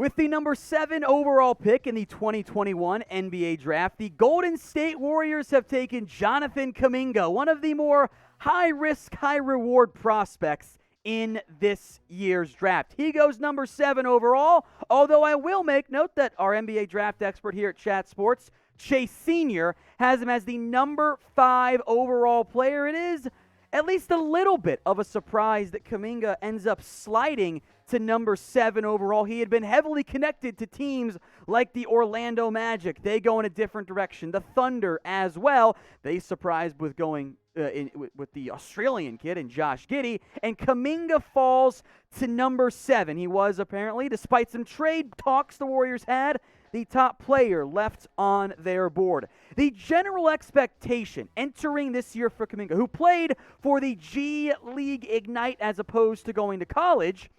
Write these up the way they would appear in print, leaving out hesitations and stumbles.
With the number 7 overall pick in the 2021 NBA Draft, the Golden State Warriors have taken Jonathan Kuminga, one of the more high-risk, high-reward prospects in this year's draft. He goes number 7 overall, although I will make note that our NBA draft expert here at Chat Sports, Chase Sr., has him as the number 5 overall player. It is at least a little bit of a surprise that Kuminga ends up sliding to number 7 overall. He had been heavily connected to teams like the Orlando Magic. They go in a different direction. The Thunder as well. They surprised with going with the Australian kid and Josh Giddey. And Kuminga falls to number 7. He was apparently, despite some trade talks the Warriors had, the top player left on their board. The general expectation entering this year for Kuminga, who played for the G League Ignite as opposed to going to college,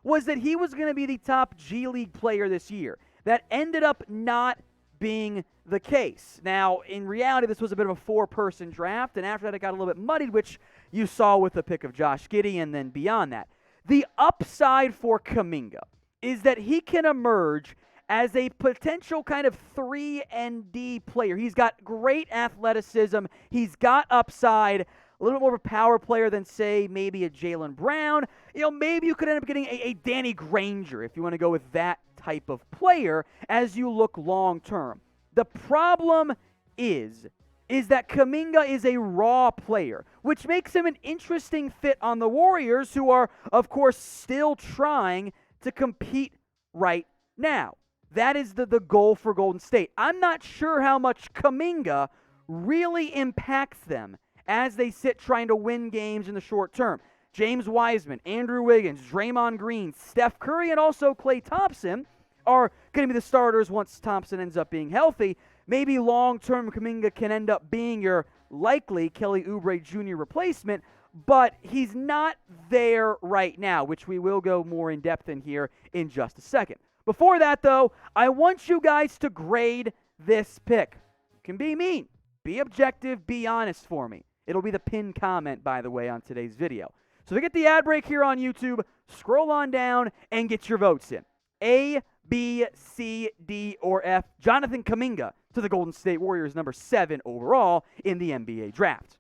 was that he was going to be the top G League player this year. That ended up not being the case. Now, in reality, this was a bit of a 4-person draft, and after that it got a little bit muddied, which you saw with the pick of Josh Giddey and then beyond that. The upside for Kuminga is that he can emerge as a potential kind of 3-and-D player. He's got great athleticism. He's got upside, a little bit more of a power player than, say, maybe a Jaylen Brown. Maybe you could end up getting a Danny Granger if you want to go with that type of player as you look long-term. The problem is that Kuminga is a raw player, which makes him an interesting fit on the Warriors, who are, of course, still trying to compete right now. That is the goal for Golden State. I'm not sure how much Kuminga really impacts them as they sit trying to win games in the short term. James Wiseman, Andrew Wiggins, Draymond Green, Steph Curry, and also Klay Thompson are going to be the starters once Thompson ends up being healthy. Maybe long-term Kuminga can end up being your likely Kelly Oubre Jr. replacement, but he's not there right now, which we will go more in depth in here in just a second. Before that, though, I want you guys to grade this pick. You can be mean, be objective, be honest for me. It'll be the pinned comment, by the way, on today's video. So to get the ad break here on YouTube, scroll on down and get your votes in. A, B, C, D, or F. Jonathan Kuminga to the Golden State Warriors, number 7 overall in the NBA Draft.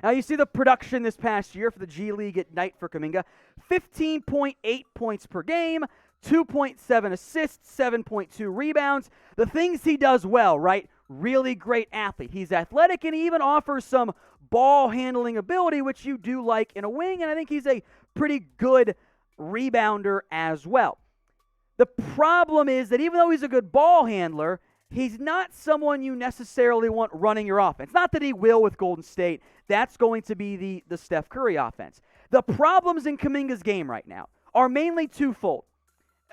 Now you see the production this past year for the G League Ignite for Kuminga. 15.8 points per game, 2.7 assists, 7.2 rebounds. The things he does well, right? Really great athlete. He's athletic and he even offers some ball handling ability, which you do like in a wing, and I think he's a pretty good rebounder as well. The problem is that even though he's a good ball handler, he's not someone you necessarily want running your offense. Not that he will with Golden State. That's going to be the Steph Curry offense. The problems in Kuminga's game right now are mainly twofold.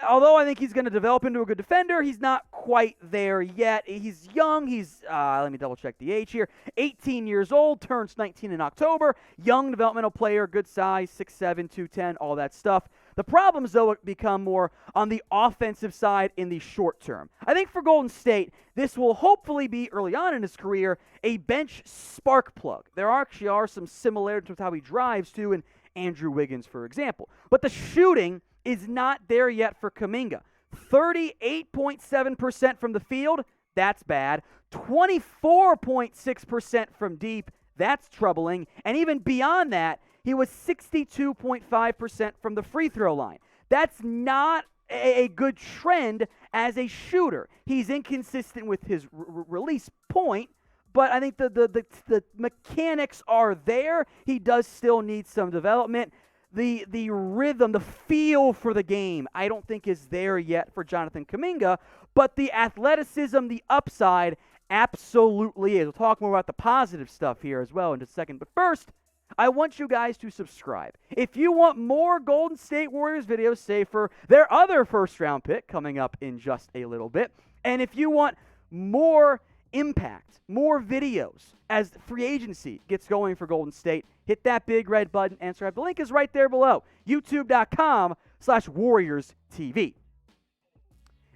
Although I think he's going to develop into a good defender, he's not quite there yet. He's young. He's, let me double-check the age here, 18 years old, turns 19 in October. Young developmental player, good size, 6'7", 210, all that stuff. The problems, though, become more on the offensive side in the short term. I think for Golden State, this will hopefully be, early on in his career, a bench spark plug. There actually are some similarities with how he drives, too, in Andrew Wiggins, for example. But the shooting is not there yet for Kuminga. 38.7% from the field, that's bad. 24.6% from deep, that's troubling. And even beyond that, he was 62.5% from the free throw line. That's not a good trend as a shooter. He's inconsistent with his release point, but I think the mechanics are there. He does still need some development. The rhythm, the feel for the game, I don't think is there yet for Jonathan Kuminga, but the athleticism, the upside, absolutely is. We'll talk more about the positive stuff here as well in just a second. But first, I want you guys to subscribe. If you want more Golden State Warriors videos, say for their other first-round pick coming up in just a little bit, and if you want more impact, more videos as free agency gets going for Golden State, hit that big red button and subscribe. The link is right there below, youtube.com/WarriorsTV.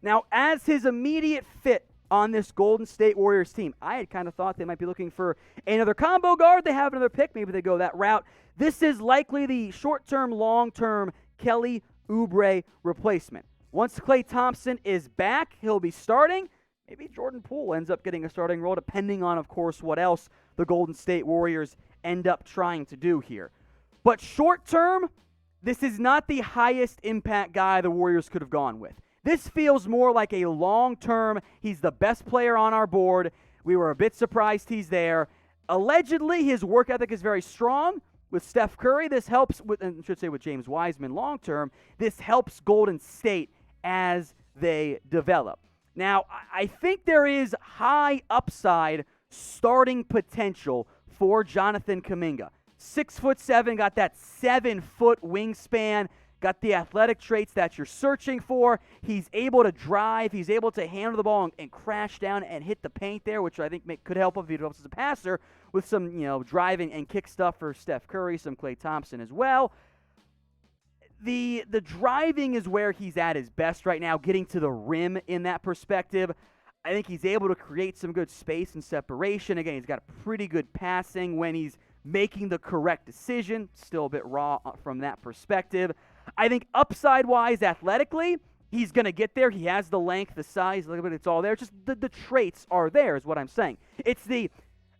Now, as his immediate fit on this Golden State Warriors team, I had kind of thought they might be looking for another combo guard. They have another pick. Maybe they go that route. This is likely the short-term, long-term Kelly Oubre replacement. Once Klay Thompson is back, he'll be starting. Maybe Jordan Poole ends up getting a starting role, depending on, of course, what else the Golden State Warriors end up trying to do here. But short term, this is not the highest impact guy the Warriors could have gone with. This feels more like a long term, he's the best player on our board. We were a bit surprised he's there. Allegedly, his work ethic is very strong. With Steph Curry, this helps, with James Wiseman long term, this helps Golden State as they develop. Now, I think there is high upside starting potential for Jonathan Kuminga. 6'7", got that 7-foot wingspan, got the athletic traits that you're searching for. He's able to drive. He's able to handle the ball and crash down and hit the paint there, which I think could help if he develops as a passer with some, driving and kick stuff for Steph Curry, some Klay Thompson as well. The driving is where he's at his best right now, getting to the rim in that perspective. I think he's able to create some good space and separation. Again, he's got pretty good passing when he's making the correct decision. Still a bit raw from that perspective. I think upside-wise, athletically, he's going to get there. He has the length, the size, it's all there. Just the traits are there is what I'm saying. It's the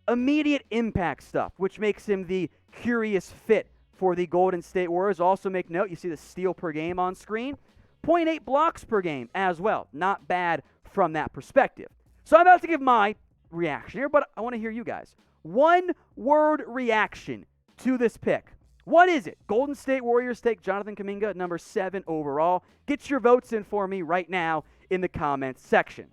immediate impact stuff, which makes him the curious fit for the Golden State Warriors. Also make note, you see the steal per game on screen. 0.8 blocks per game as well. Not bad from that perspective. So I'm about to give my reaction here, but I want to hear you guys. One-word reaction to this pick. What is it? Golden State Warriors take Jonathan Kuminga at number 7 overall. Get your votes in for me right now in the comments section.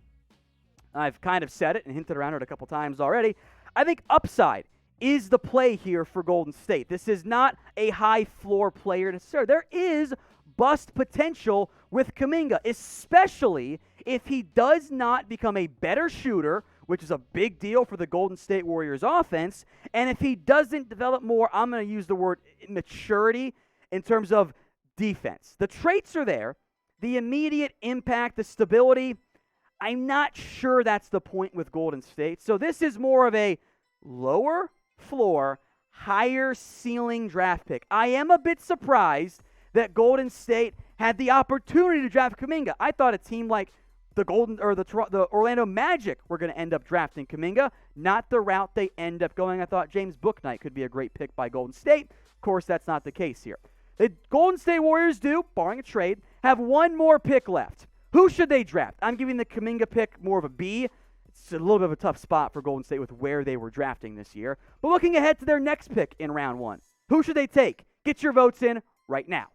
I've kind of said it and hinted around it a couple times already. I think upside is the play here for Golden State. This is not a high floor player necessarily. There is bust potential with Kuminga, especially if he does not become a better shooter, which is a big deal for the Golden State Warriors offense, and if he doesn't develop more, I'm going to use the word maturity in terms of defense. The traits are there, the immediate impact, the stability. I'm not sure that's the point with Golden State. So this is more of a lower floor, higher ceiling draft pick. I am a bit surprised that Golden State had the opportunity to draft Kuminga. I thought a team like the Orlando Magic were going to end up drafting Kuminga, not the route they end up going. I thought James Bouknight could be a great pick by Golden State. Of course, that's not the case here. The Golden State Warriors do, barring a trade, have one more pick left. Who should they draft? I'm giving the Kuminga pick more of a B. It's a little bit of a tough spot for Golden State with where they were drafting this year. But looking ahead to their next pick in round 1, who should they take? Get your votes in right now.